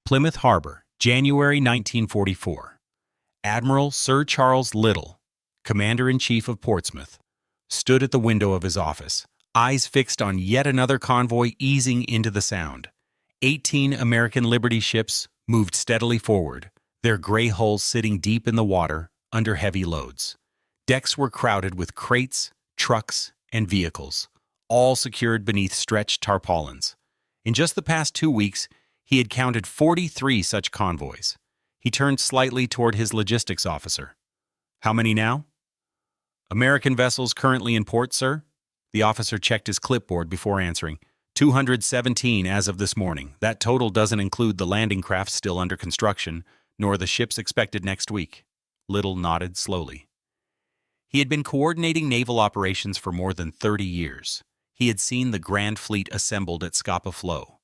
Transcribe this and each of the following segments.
Plymouth Harbor, January 1944. Admiral Sir Charles Little, Commander-in-Chief of Portsmouth, stood at the window of his office, eyes fixed on yet another convoy easing into the Sound. 18 American Liberty ships moved steadily forward, their gray hulls sitting deep in the water under heavy loads. Decks were crowded with crates, trucks, and vehicles, all secured beneath stretched tarpaulins. In just the past 2 weeks, he had counted 43 such convoys. He turned slightly toward his logistics officer. "How many now?" "American vessels currently in port, sir?" The officer checked his clipboard before answering. 217 as of this morning. That total doesn't include the landing craft still under construction, nor the ships expected next week. Little nodded slowly. He had been coordinating naval operations for more than 30 years. He had seen the Grand Fleet assembled at Scapa Flow.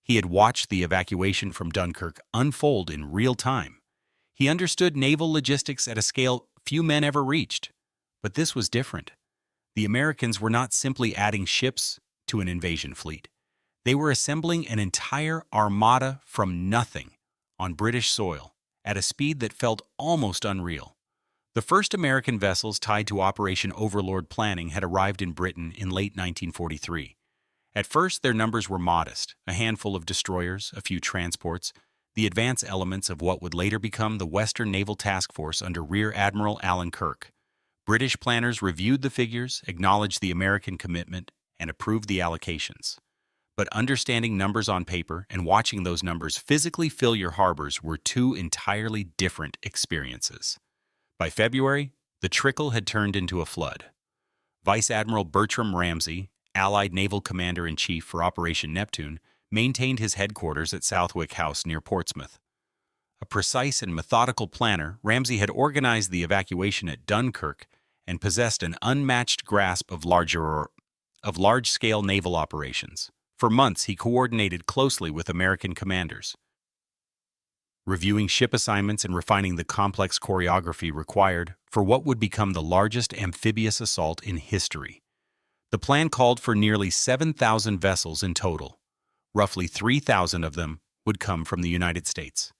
He had watched the evacuation from Dunkirk unfold in real time. He understood naval logistics at a scale few men ever reached. But this was different. The Americans were not simply adding ships to an invasion fleet. They were assembling an entire armada from nothing on British soil at a speed that felt almost unreal. The first American vessels tied to Operation Overlord planning had arrived in Britain in late 1943. At first, their numbers were modest, a handful of destroyers, a few transports, the advance elements of what would later become the Western Naval Task Force under Rear Admiral Alan Kirk. British planners reviewed the figures, acknowledged the American commitment, and approved the allocations. But understanding numbers on paper and watching those numbers physically fill your harbors were two entirely different experiences. By February, the trickle had turned into a flood. Vice Admiral Bertram Ramsay, Allied Naval Commander-in-Chief for Operation Neptune, maintained his headquarters at Southwick House near Portsmouth. A precise and methodical planner, Ramsay had organized the evacuation at Dunkirk and possessed an unmatched grasp of large-scale naval operations. For months, he coordinated closely with American commanders, reviewing ship assignments and refining the complex choreography required for what would become the largest amphibious assault in history. The plan called for nearly 7,000 vessels in total. Roughly 3,000 of them would come from the United States.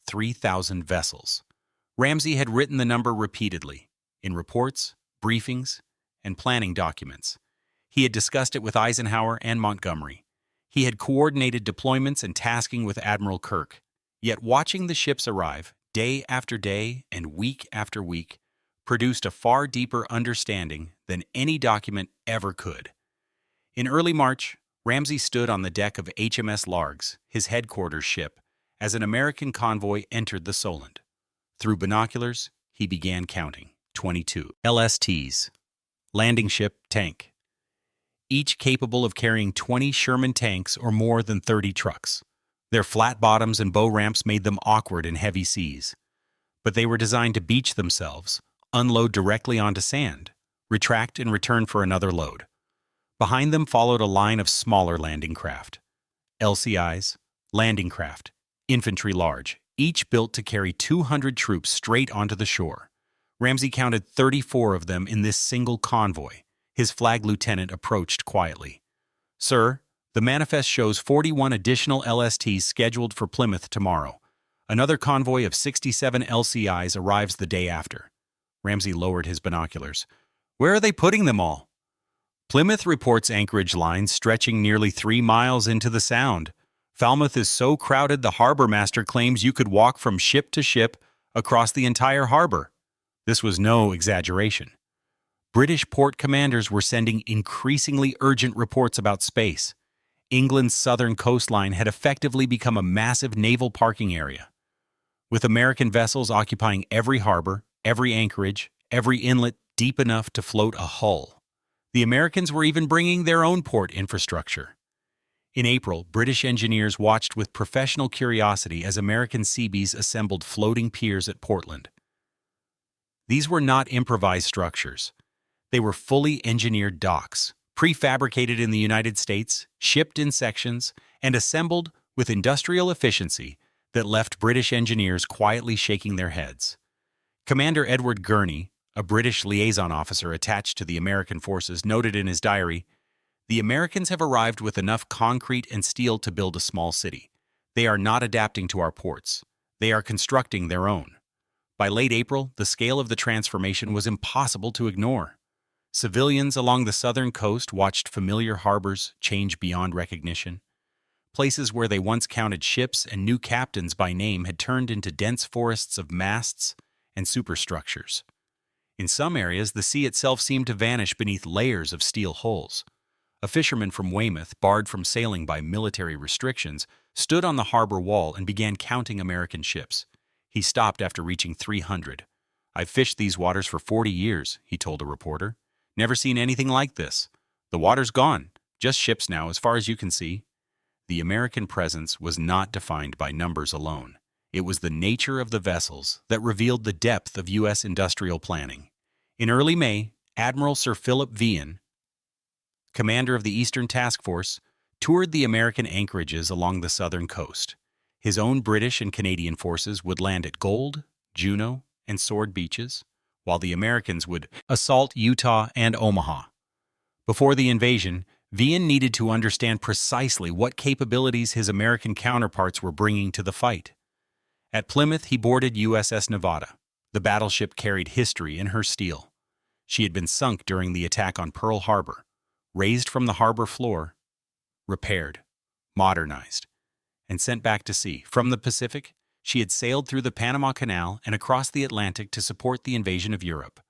3,000 vessels. Ramsay had written the number repeatedly, in reports, briefings, and planning documents. He had discussed it with Eisenhower and Montgomery. He had coordinated deployments and tasking with Admiral Kirk. Yet watching the ships arrive, day after day and week after week, produced a far deeper understanding than any document ever could. In early March, Ramsay stood on the deck of HMS Largs, his headquarters ship, as an American convoy entered the Solent. Through binoculars, he began counting. 22 LSTs, landing ship tank, each capable of carrying 20 Sherman tanks or more than 30 trucks. Their flat bottoms and bow ramps made them awkward in heavy seas. But they were designed to beach themselves, unload directly onto sand, retract and return for another load. Behind them followed a line of smaller landing craft. LCIs, landing craft, infantry large, each built to carry 200 troops straight onto the shore. Ramsay counted 34 of them in this single convoy. His flag lieutenant approached quietly. "Sir, the manifest shows 41 additional LSTs scheduled for Plymouth tomorrow. Another convoy of 67 LCIs arrives the day after." Ramsay lowered his binoculars. "Where are they putting them all?" "Plymouth reports anchorage lines stretching nearly 3 miles into the Sound. Falmouth is so crowded the harbor master claims you could walk from ship to ship across the entire harbor." This was no exaggeration. British port commanders were sending increasingly urgent reports about space. England's southern coastline had effectively become a massive naval parking area. With American vessels occupying every harbor, every anchorage, every inlet deep enough to float a hull. The Americans were even bringing their own port infrastructure. In April, British engineers watched with professional curiosity as American Seabees assembled floating piers at Portland. These were not improvised structures. They were fully engineered docks, prefabricated in the United States, shipped in sections, and assembled with industrial efficiency that left British engineers quietly shaking their heads. Commander Edward Gurney, a British liaison officer attached to the American forces, noted in his diary, "The Americans have arrived with enough concrete and steel to build a small city. They are not adapting to our ports. They are constructing their own. By late April, the scale of the transformation was impossible to ignore. Civilians along the southern coast watched familiar harbors change beyond recognition. Places where they once counted ships and knew captains by name had turned into dense forests of masts and superstructures. In some areas, the sea itself seemed to vanish beneath layers of steel hulls. A fisherman from Weymouth, barred from sailing by military restrictions, stood on the harbor wall and began counting American ships. He stopped after reaching 300. "I've fished these waters for 40 years, he told a reporter. "Never seen anything like this. The water's gone. Just ships now, as far as you can see." The American presence was not defined by numbers alone. It was the nature of the vessels that revealed the depth of U.S. industrial planning. In early May, Admiral Sir Philip Vian, commander of the Eastern Task Force, toured the American anchorages along the southern coast. His own British and Canadian forces would land at Gold, Juno, and Sword Beaches, while the Americans would assault Utah and Omaha. Before the invasion, Vian needed to understand precisely what capabilities his American counterparts were bringing to the fight. At Plymouth, he boarded USS Nevada. The battleship carried history in her steel. She had been sunk during the attack on Pearl Harbor, raised from the harbor floor, repaired, modernized, and sent back to sea. From the Pacific, she had sailed through the Panama Canal and across the Atlantic to support the invasion of Europe.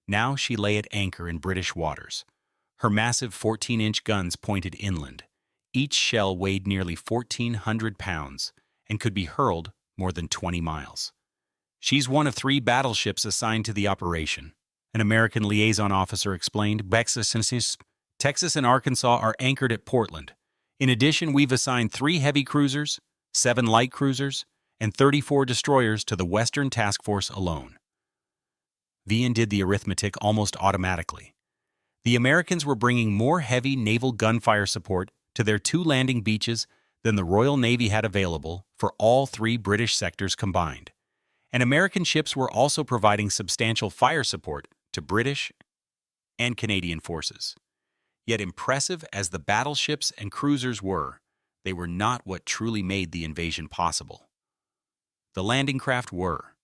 Now she lay at anchor in British waters. Her massive 14-inch guns pointed inland. Each shell weighed nearly 1,400 pounds and could be hurled more than 20 miles. "She's one of 3 battleships assigned to the operation," an American liaison officer explained. "Texas and Arkansas are anchored at Portland. In addition, we've assigned 3 heavy cruisers, 7 light cruisers, and 34 destroyers to the Western Task Force alone." Vian did the arithmetic almost automatically. The Americans were bringing more heavy naval gunfire support to their 2 landing beaches than the Royal Navy had available for all 3 British sectors combined. And American ships were also providing substantial fire support to British and Canadian forces. Yet impressive as the battleships and cruisers were, they were not what truly made the invasion possible. The landing craft were.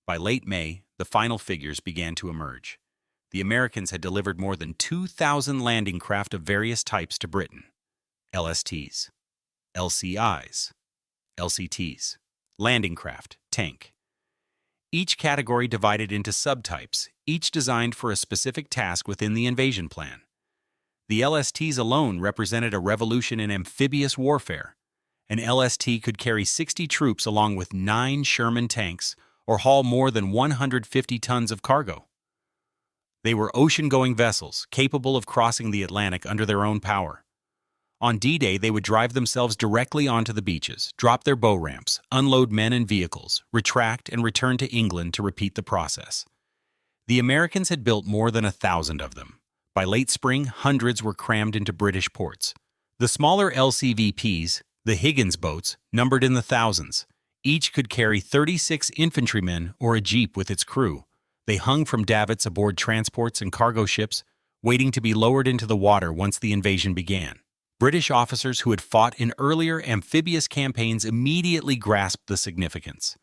By late May, the final figures began to emerge. The Americans had delivered more than 2,000 landing craft of various types to Britain. LSTs, LCIs, LCTs, landing craft, tank. Each category divided into subtypes, each designed for a specific task within the invasion plan. The LSTs alone represented a revolution in amphibious warfare. An LST could carry 60 troops along with 9 Sherman tanks or haul more than 150 tons of cargo. They were ocean-going vessels, capable of crossing the Atlantic under their own power. On D-Day, they would drive themselves directly onto the beaches, drop their bow ramps, unload men and vehicles, retract, and return to England to repeat the process. The Americans had built more than 1,000 of them. By late spring, hundreds were crammed into British ports. The smaller LCVPs, the Higgins boats, numbered in the thousands. Each could carry 36 infantrymen or a jeep with its crew. They hung from davits aboard transports and cargo ships, waiting to be lowered into the water once the invasion began. British officers who had fought in earlier amphibious campaigns immediately grasped the significance.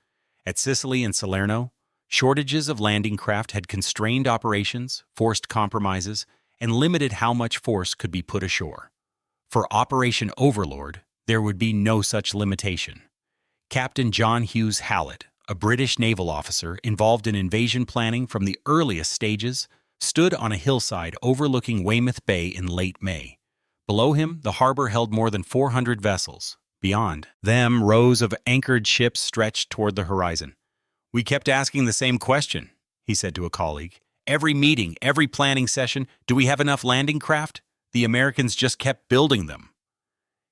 At Sicily and Salerno, shortages of landing craft had constrained operations, forced compromises, and limited how much force could be put ashore. For Operation Overlord, there would be no such limitation. Captain John Hughes Hallett, a British naval officer involved in invasion planning from the earliest stages, stood on a hillside overlooking Weymouth Bay in late May. Below him, the harbor held more than 400 vessels. Beyond them, rows of anchored ships stretched toward the horizon. "We kept asking the same question," he said to a colleague. "Every meeting, every planning session, do we have enough landing craft? The Americans just kept building them."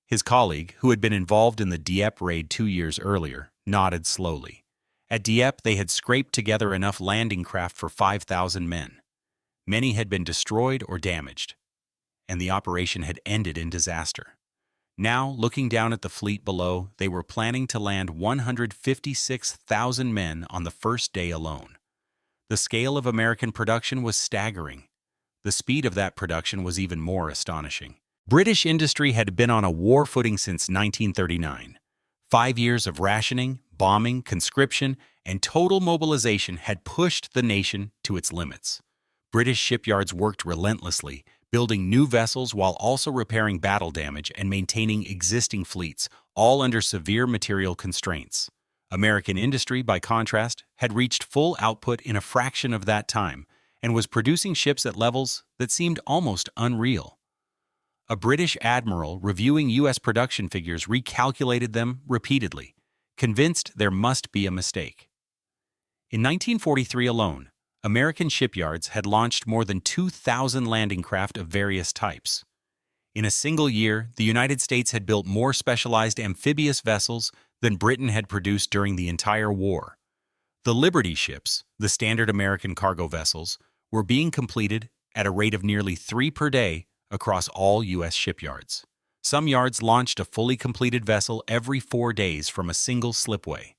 His colleague, who had been involved in the Dieppe raid 2 years earlier, nodded slowly. At Dieppe, they had scraped together enough landing craft for 5,000 men. Many had been destroyed or damaged, and the operation had ended in disaster. Now, looking down at the fleet below, they were planning to land 156,000 men on the first day alone. The scale of American production was staggering. The speed of that production was even more astonishing. British industry had been on a war footing since 1939. 5 years of rationing, bombing, conscription, and total mobilization had pushed the nation to its limits. British shipyards worked relentlessly, building new vessels while also repairing battle damage and maintaining existing fleets, all under severe material constraints. American industry, by contrast, had reached full output in a fraction of that time and was producing ships at levels that seemed almost unreal. A British admiral reviewing U.S. production figures recalculated them repeatedly, convinced there must be a mistake. In 1943 alone, American shipyards had launched more than 2,000 landing craft of various types. In a single year, the United States had built more specialized amphibious vessels than Britain had produced during the entire war. The Liberty ships, the standard American cargo vessels, were being completed at a rate of nearly 3 per day across all U.S. shipyards. Some yards launched a fully completed vessel every 4 days from a single slipway.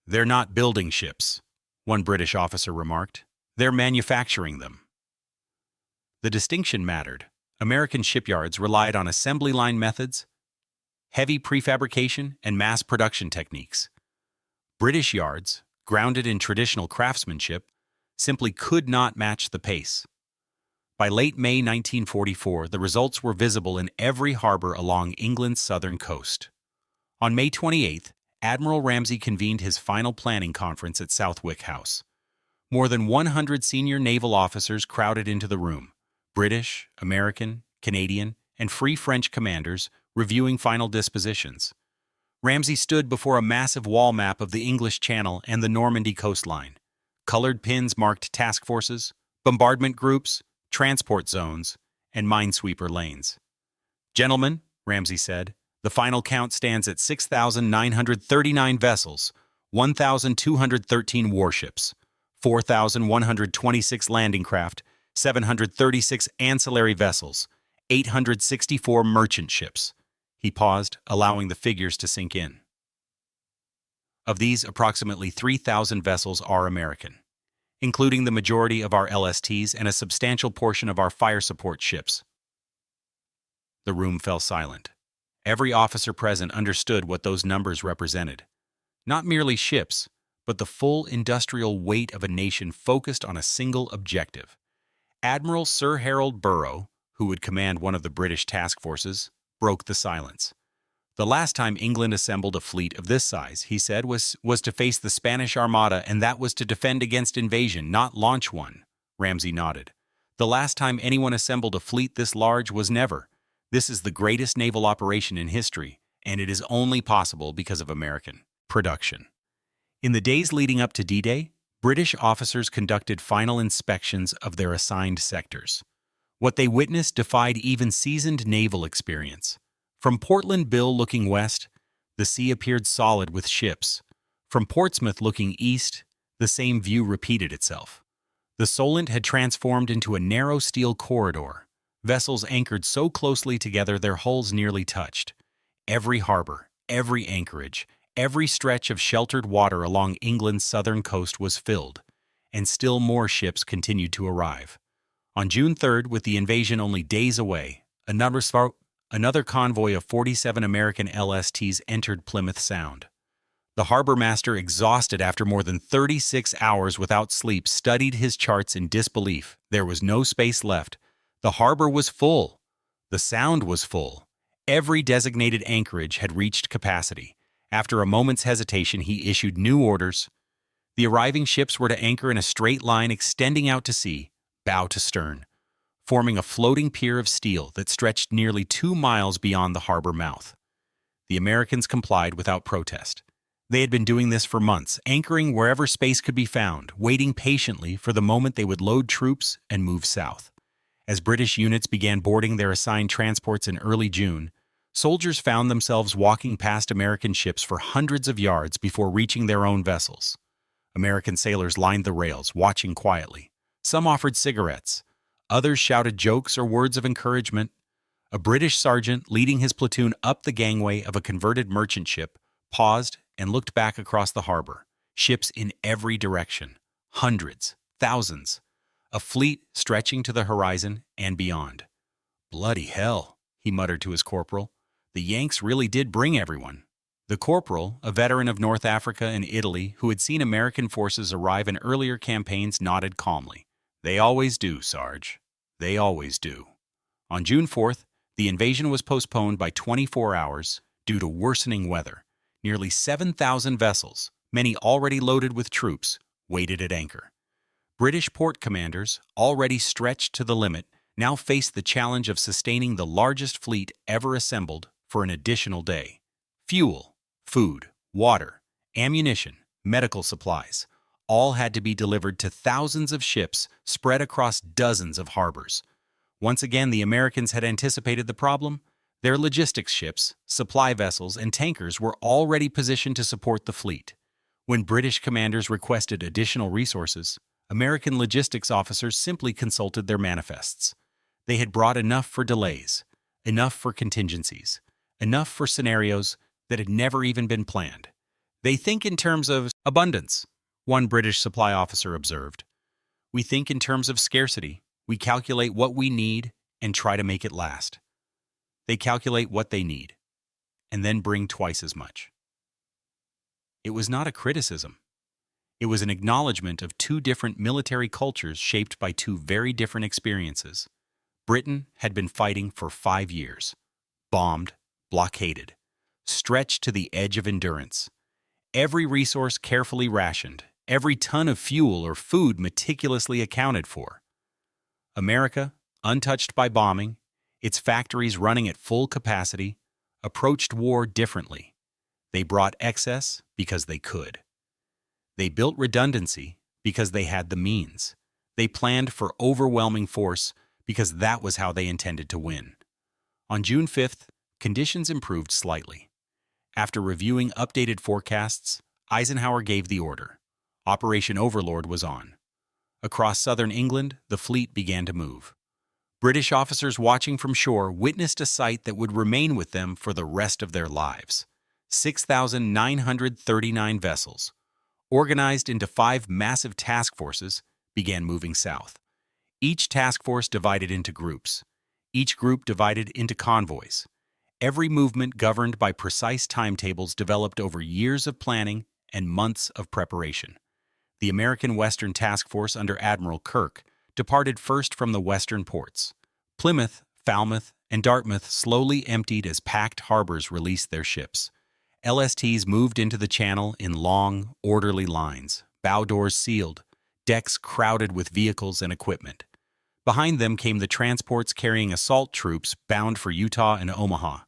"They're not building ships," one British officer remarked. "They're manufacturing them." The distinction mattered. American shipyards relied on assembly line methods, heavy prefabrication, and mass production techniques. British yards, grounded in traditional craftsmanship, simply could not match the pace. By late May 1944, the results were visible in every harbor along England's southern coast. On May 28th, Admiral Ramsay convened his final planning conference at Southwick House. More than 100 senior naval officers crowded into the room, British, American, Canadian, and Free French commanders reviewing final dispositions. Ramsay stood before a massive wall map of the English Channel and the Normandy coastline. Colored pins marked task forces, bombardment groups, transport zones, and minesweeper lanes. "Gentlemen," Ramsay said, "the final count stands at 6,939 vessels, 1,213 warships, 4,126 landing craft, 736 ancillary vessels, 864 merchant ships." He paused, allowing the figures to sink in. Of these, approximately 3,000 vessels are American, including the majority of our LSTs and a substantial portion of our fire support ships. The room fell silent. Every officer present understood what those numbers represented. Not merely ships, but the full industrial weight of a nation focused on a single objective. Admiral Sir Harold Burrough, who would command one of the British task forces, broke the silence. "The last time England assembled a fleet of this size," he said, was to face the Spanish Armada, and that was to defend against invasion, not launch one." Ramsay nodded. "The last time anyone assembled a fleet this large was never. This is the greatest naval operation in history, and it is only possible because of American production." In the days leading up to D-Day, British officers conducted final inspections of their assigned sectors. What they witnessed defied even seasoned naval experience. From Portland Bill looking west, the sea appeared solid with ships. From Portsmouth looking east, the same view repeated itself. The Solent had transformed into a narrow steel corridor, vessels anchored so closely together their hulls nearly touched. Every harbor, every anchorage, every stretch of sheltered water along England's southern coast was filled, and still more ships continued to arrive. On June 3rd, with the invasion only days away, another convoy of 47 American LSTs entered Plymouth Sound. The harbor master, exhausted after more than 36 hours without sleep, studied his charts in disbelief. There was no space left. The harbor was full. The Sound was full. Every designated anchorage had reached capacity. After a moment's hesitation, he issued new orders. The arriving ships were to anchor in a straight line extending out to sea, bow to stern, forming a floating pier of steel that stretched nearly 2 miles beyond the harbor mouth. The Americans complied without protest. They had been doing this for months, anchoring wherever space could be found, waiting patiently for the moment they would load troops and move south. As British units began boarding their assigned transports in early June, soldiers found themselves walking past American ships for hundreds of yards before reaching their own vessels. American sailors lined the rails, watching quietly. Some offered cigarettes. Others shouted jokes or words of encouragement. A British sergeant, leading his platoon up the gangway of a converted merchant ship, paused and looked back across the harbor. Ships in every direction. Hundreds, thousands. A fleet stretching to the horizon and beyond. "Bloody hell," he muttered to his corporal. "The Yanks really did bring everyone. The corporal, a veteran of North Africa and Italy who had seen American forces arrive in earlier campaigns, nodded calmly. "They always do, Sarge. They always do." On June 4th, the invasion was postponed by 24 hours due to worsening weather. Nearly 7,000 vessels, many already loaded with troops, waited at anchor. British port commanders, already stretched to the limit, now faced the challenge of sustaining the largest fleet ever assembled for an additional day. Fuel, food, water, ammunition, medical supplies, all had to be delivered to thousands of ships spread across dozens of harbors. Once again, the Americans had anticipated the problem. Their logistics ships, supply vessels, and tankers were already positioned to support the fleet. When British commanders requested additional resources, American logistics officers simply consulted their manifests. They had brought enough for delays, enough for contingencies, enough for scenarios that had never even been planned. "They think in terms of abundance," one British supply officer observed. "We think in terms of scarcity. We calculate what we need and try to make it last." They calculate what they need, and then bring twice as much. It was not a criticism. It was an acknowledgement of two different military cultures shaped by two very different experiences. Britain had been fighting for 5 years, bombed, blockaded, stretched to the edge of endurance. Every resource carefully rationed, every ton of fuel or food meticulously accounted for. America, untouched by bombing, its factories running at full capacity, approached war differently. They brought excess because they could. They built redundancy because they had the means. They planned for overwhelming force because that was how they intended to win. On June 5th, conditions improved slightly. After reviewing updated forecasts, Eisenhower gave the order. Operation Overlord was on. Across southern England, the fleet began to move. British officers watching from shore witnessed a sight that would remain with them for the rest of their lives. 6,939 vessels, organized into 5 massive task forces, began moving south. Each task force divided into groups. Each group divided into convoys. Every movement governed by precise timetables developed over years of planning and months of preparation. The American Western Task Force under Admiral Kirk departed first from the western ports. Plymouth, Falmouth, and Dartmouth slowly emptied as packed harbors released their ships. LSTs moved into the channel in long, orderly lines, bow doors sealed, decks crowded with vehicles and equipment. Behind them came the transports carrying assault troops bound for Utah and Omaha.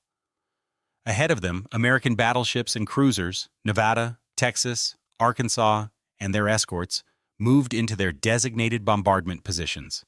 Ahead of them, American battleships and cruisers, Nevada, Texas, Arkansas, and their escorts, moved into their designated bombardment positions.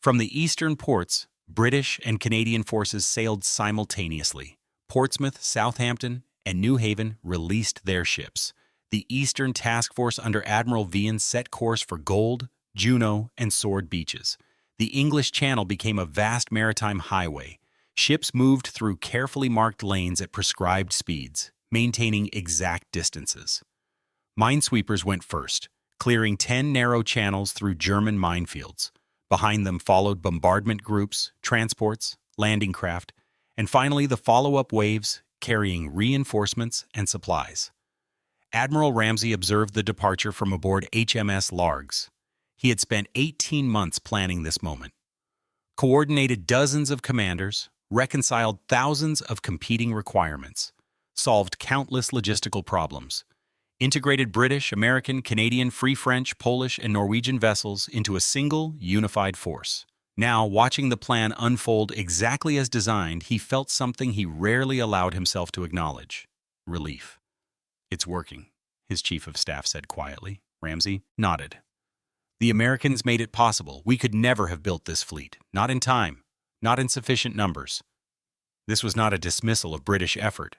From the eastern ports, British and Canadian forces sailed simultaneously. Portsmouth, Southampton, and New Haven released their ships. The Eastern Task Force under Admiral Vian set course for Gold, Juno, and Sword beaches. The English Channel became a vast maritime highway. Ships moved through carefully marked lanes at prescribed speeds, maintaining exact distances. Minesweepers went first, clearing 10 narrow channels through German minefields. Behind them followed bombardment groups, transports, landing craft, and finally the follow-up waves carrying reinforcements and supplies. Admiral Ramsay observed the departure from aboard HMS Largs. He had spent 18 months planning this moment. Coordinated dozens of commanders, reconciled thousands of competing requirements, solved countless logistical problems, integrated British, American, Canadian, Free French, Polish, and Norwegian vessels into a single, unified force. Now, watching the plan unfold exactly as designed, he felt something he rarely allowed himself to acknowledge: relief. "It's working," his chief of staff said quietly. Ramsay nodded. "The Americans made it possible. We could never have built this fleet. Not in time. Not in sufficient numbers." This was not a dismissal of British effort.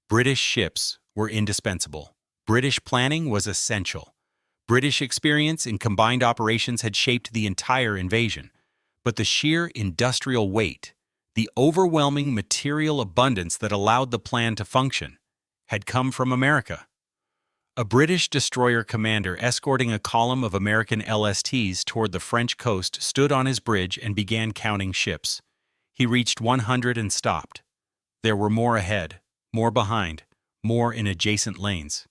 British ships were indispensable. British planning was essential. British experience in combined operations had shaped the entire invasion. But the sheer industrial weight, the overwhelming material abundance that allowed the plan to function, had come from America. A British destroyer commander escorting a column of American LSTs toward the French coast stood on his bridge and began counting ships. He reached 100 and stopped. There were more ahead, more behind, more in adjacent lanes.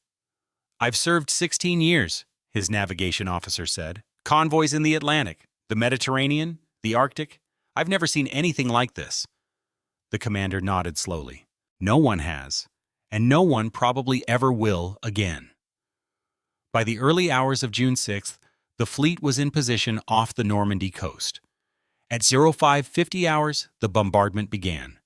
"I've served 16 years," his navigation officer said. "Convoys in the Atlantic, the Mediterranean, the Arctic. I've never seen anything like this." The commander nodded slowly. "No one has, and no one probably ever will again." By the early hours of June 6th, the fleet was in position off the Normandy coast. At 0550 hours, the bombardment began.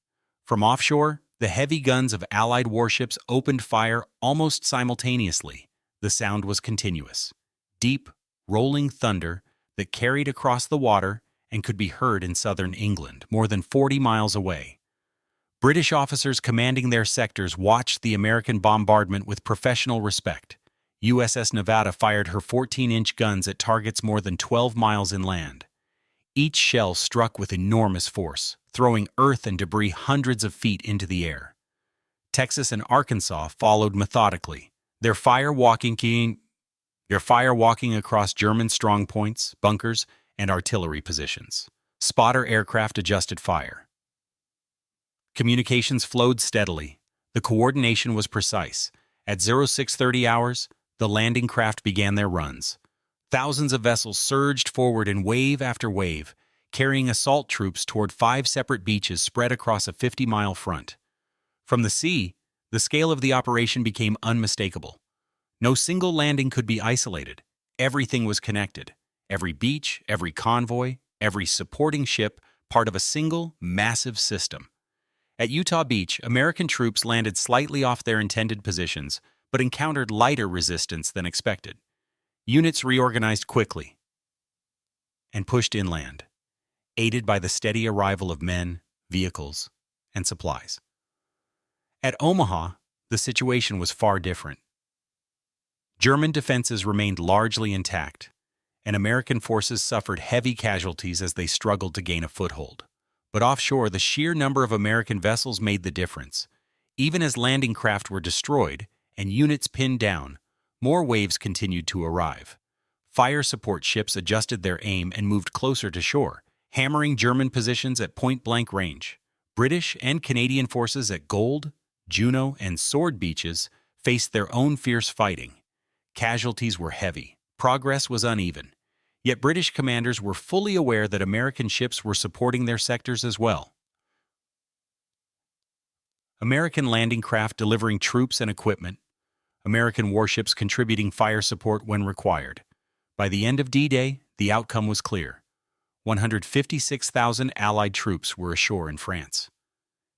From offshore, the heavy guns of Allied warships opened fire almost simultaneously. The sound was continuous. Deep, rolling thunder that carried across the water and could be heard in southern England, more than 40 miles away. British officers commanding their sectors watched the American bombardment with professional respect. USS Nevada fired her 14-inch guns at targets more than 12 miles inland. Each shell struck with enormous force, throwing earth and debris hundreds of feet into the air. Texas and Arkansas followed methodically, their fire walking across German strongpoints, bunkers, and artillery positions. Spotter aircraft adjusted fire. Communications flowed steadily. The coordination was precise. At 0630 hours, the landing craft began their runs. Thousands of vessels surged forward in wave after wave, carrying assault troops toward 5 separate beaches spread across a 50-mile front. From the sea, the scale of the operation became unmistakable. No single landing could be isolated. Everything was connected. Every beach, every convoy, every supporting ship, part of a single, massive system. At Utah Beach, American troops landed slightly off their intended positions, but encountered lighter resistance than expected. Units reorganized quickly and pushed inland, aided by the steady arrival of men, vehicles, and supplies. At Omaha, the situation was far different. German defenses remained largely intact, and American forces suffered heavy casualties as they struggled to gain a foothold. But offshore, the sheer number of American vessels made the difference. Even as landing craft were destroyed and units pinned down, more waves continued to arrive. Fire support ships adjusted their aim and moved closer to shore, hammering German positions at point-blank range. British and Canadian forces at Gold, Juno, and Sword beaches faced their own fierce fighting. Casualties were heavy. Progress was uneven. Yet British commanders were fully aware that American ships were supporting their sectors as well. American landing craft delivering troops and equipment, American warships contributing fire support when required. By the end of D-Day, the outcome was clear. 156,000 Allied troops were ashore in France.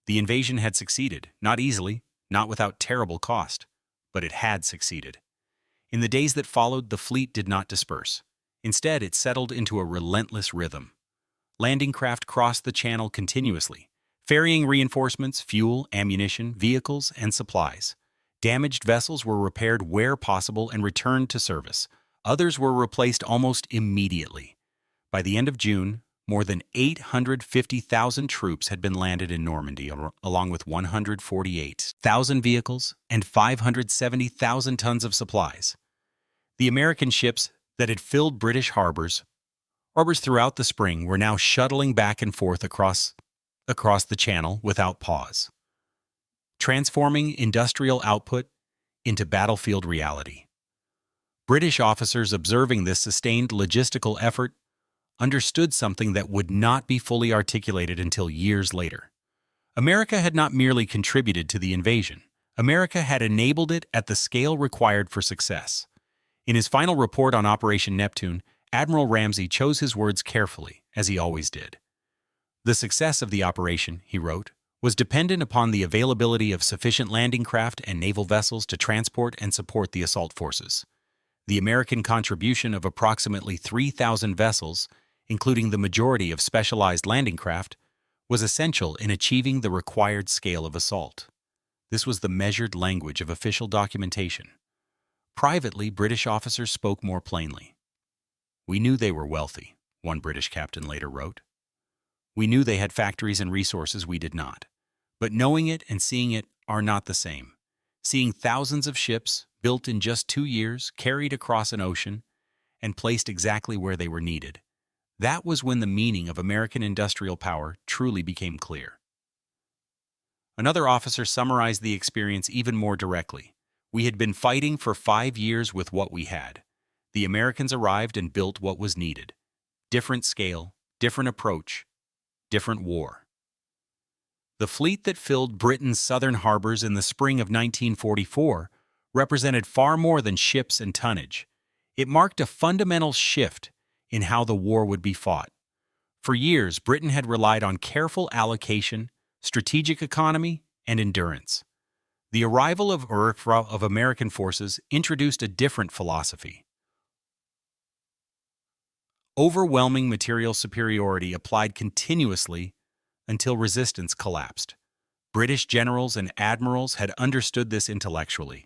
The invasion had succeeded, not easily, not without terrible cost, but it had succeeded. In the days that followed, the fleet did not disperse. Instead, it settled into a relentless rhythm. Landing craft crossed the channel continuously, ferrying reinforcements, fuel, ammunition, vehicles, and supplies. Damaged vessels were repaired where possible and returned to service. Others were replaced almost immediately. By the end of June, more than 850,000 troops had been landed in Normandy, along with 148,000 vehicles and 570,000 tons of supplies. The American ships that had filled British harbors throughout the spring were now shuttling back and forth across the channel without pause, transforming industrial output into battlefield reality. British officers observing this sustained logistical effort understood something that would not be fully articulated until years later. America had not merely contributed to the invasion. America had enabled it at the scale required for success. In his final report on Operation Neptune, Admiral Ramsey chose his words carefully, as he always did. "The success of the operation," he wrote, "was dependent upon the availability of sufficient landing craft and naval vessels to transport and support the assault forces. The American contribution of approximately 3,000 vessels, including the majority of specialized landing craft, was essential in achieving the required scale of assault." This was the measured language of official documentation. Privately, British officers spoke more plainly. "We knew they were wealthy," one British captain later wrote. "We knew they had factories and resources we did not. But knowing it and seeing it are not the same. Seeing thousands of ships, built in just 2 years, carried across an ocean, and placed exactly where they were needed, that was when the meaning of American industrial power truly became clear." Another officer summarized the experience even more directly. "We had been fighting for 5 years with what we had. The Americans arrived and built what was needed. Different scale, different approach, different war." The fleet that filled Britain's southern harbors in the spring of 1944 represented far more than ships and tonnage. It marked a fundamental shift in how the war would be fought. For years, Britain had relied on careful allocation, strategic economy, and endurance. The arrival of American forces introduced a different philosophy. Overwhelming material superiority applied continuously until resistance collapsed. British generals and admirals had understood this intellectually.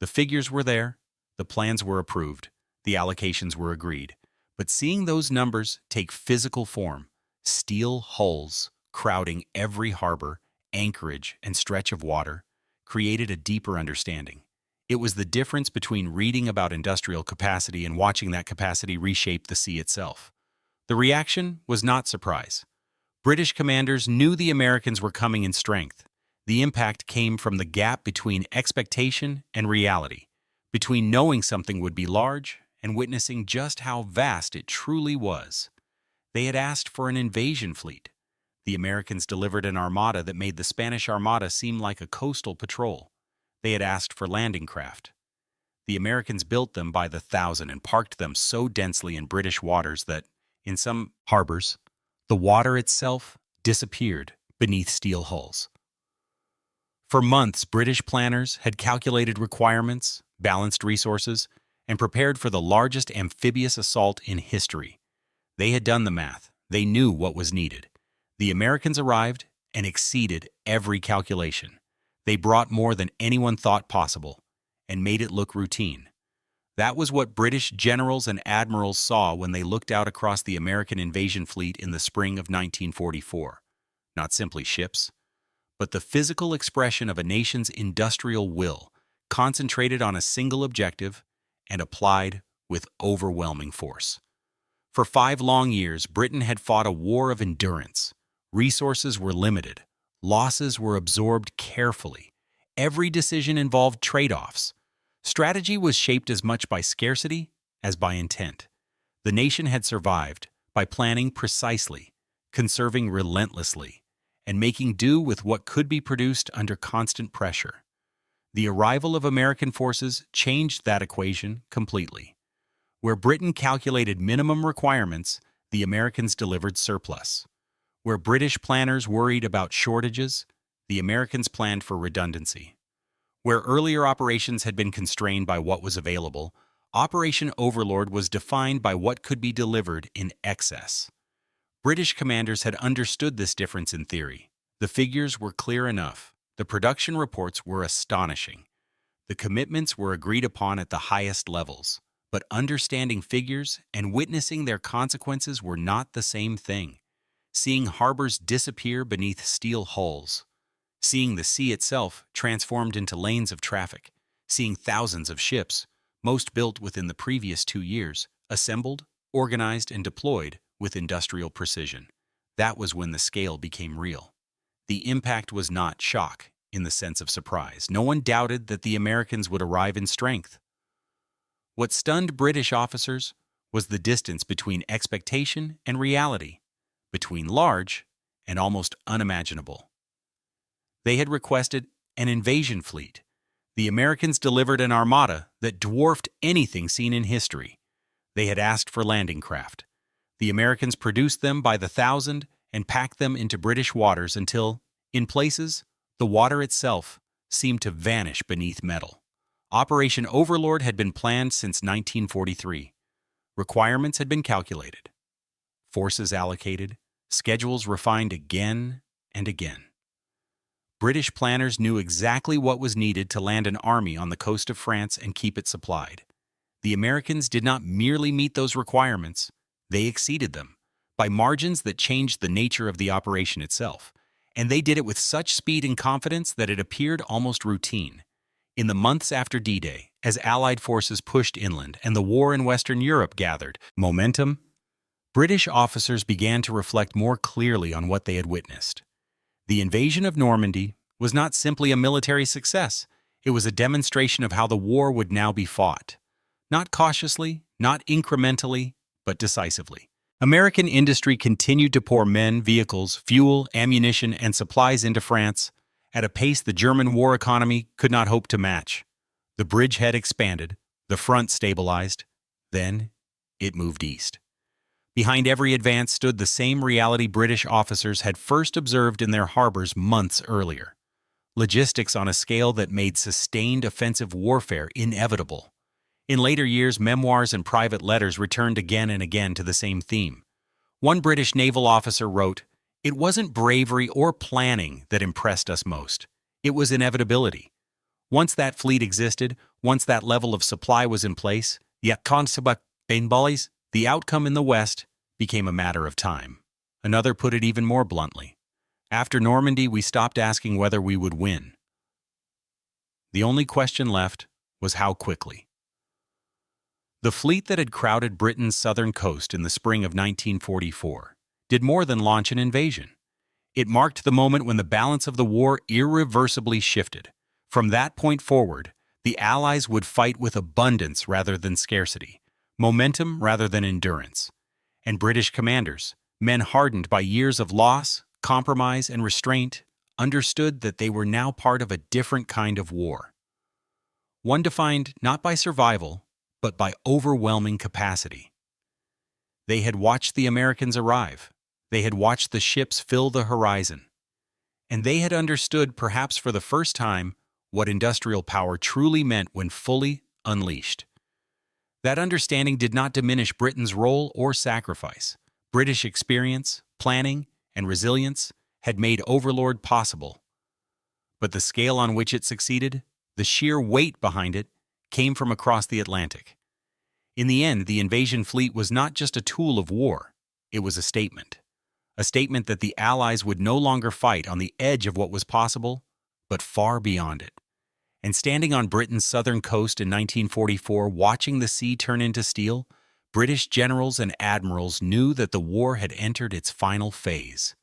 The figures were there, the plans were approved, the allocations were agreed. But seeing those numbers take physical form, steel hulls crowding every harbor, anchorage, and stretch of water, created a deeper understanding. It was the difference between reading about industrial capacity and watching that capacity reshape the sea itself. The reaction was not surprise. British commanders knew the Americans were coming in strength. The impact came from the gap between expectation and reality, between knowing something would be large and witnessing just how vast it truly was. They had asked for an invasion fleet. The Americans delivered an armada that made the Spanish Armada seem like a coastal patrol. They had asked for landing craft. The Americans built them by the thousand and parked them so densely in British waters that, in some harbors, the water itself disappeared beneath steel hulls. For months, British planners had calculated requirements, balanced resources, and prepared for the largest amphibious assault in history. They had done the math. They knew what was needed. The Americans arrived and exceeded every calculation. They brought more than anyone thought possible and made it look routine. That was what British generals and admirals saw when they looked out across the American invasion fleet in the spring of 1944. Not simply ships, but the physical expression of a nation's industrial will, concentrated on a single objective and applied with overwhelming force. For 5 long years, Britain had fought a war of endurance. Resources were limited. Losses were absorbed carefully. Every decision involved trade-offs. Strategy was shaped as much by scarcity as by intent. The nation had survived by planning precisely, conserving relentlessly, and making do with what could be produced under constant pressure. The arrival of American forces changed that equation completely. Where Britain calculated minimum requirements, the Americans delivered surplus. Where British planners worried about shortages, the Americans planned for redundancy. Where earlier operations had been constrained by what was available, Operation Overlord was defined by what could be delivered in excess. British commanders had understood this difference in theory. The figures were clear enough. The production reports were astonishing. The commitments were agreed upon at the highest levels. But understanding figures and witnessing their consequences were not the same thing. Seeing harbors disappear beneath steel hulls, seeing the sea itself transformed into lanes of traffic, seeing thousands of ships, most built within the previous 2 years, assembled, organized, and deployed with industrial precision. That was when the scale became real. The impact was not shock in the sense of surprise. No one doubted that the Americans would arrive in strength. What stunned British officers was the distance between expectation and reality, between large and almost unimaginable. They had requested an invasion fleet. The Americans delivered an armada that dwarfed anything seen in history. They had asked for landing craft. The Americans produced them by the thousand and packed them into British waters until, in places, the water itself seemed to vanish beneath metal. Operation Overlord had been planned since 1943. Requirements had been calculated, forces allocated, schedules refined again and again. British planners knew exactly what was needed to land an army on the coast of France and keep it supplied. The Americans did not merely meet those requirements, they exceeded them, by margins that changed the nature of the operation itself. And they did it with such speed and confidence that it appeared almost routine. In the months after D-Day, as Allied forces pushed inland and the war in Western Europe gathered momentum, British officers began to reflect more clearly on what they had witnessed. The invasion of Normandy was not simply a military success. It was a demonstration of how the war would now be fought. Not cautiously, not incrementally, but decisively. American industry continued to pour men, vehicles, fuel, ammunition, and supplies into France at a pace the German war economy could not hope to match. The bridgehead expanded, the front stabilized, then it moved east. Behind every advance stood the same reality British officers had first observed in their harbors months earlier. Logistics on a scale that made sustained offensive warfare inevitable. In later years, memoirs and private letters returned again and again to the same theme. One British naval officer wrote, "It wasn't bravery or planning that impressed us most. It was inevitability. Once that fleet existed, once that level of supply was in place, the outcome in the West became a matter of time." Another put it even more bluntly. "After Normandy, we stopped asking whether we would win. The only question left was how quickly." The fleet that had crowded Britain's southern coast in the spring of 1944 did more than launch an invasion. It marked the moment when the balance of the war irreversibly shifted. From that point forward, the Allies would fight with abundance rather than scarcity, momentum rather than endurance. And British commanders, men hardened by years of loss, compromise, and restraint, understood that they were now part of a different kind of war. One defined not by survival, but by overwhelming capacity. They had watched the Americans arrive. They had watched the ships fill the horizon. And they had understood, perhaps for the first time, what industrial power truly meant when fully unleashed. That understanding did not diminish Britain's role or sacrifice. British experience, planning, and resilience had made overlord possible. But the scale on which it succeeded, the sheer weight behind it, came from across the Atlantic. In the end, the invasion fleet was not just a tool of war, it was a statement. A statement that the Allies would no longer fight on the edge of what was possible, but far beyond it. And standing on Britain's southern coast in 1944, watching the sea turn into steel, British generals and admirals knew that the war had entered its final phase.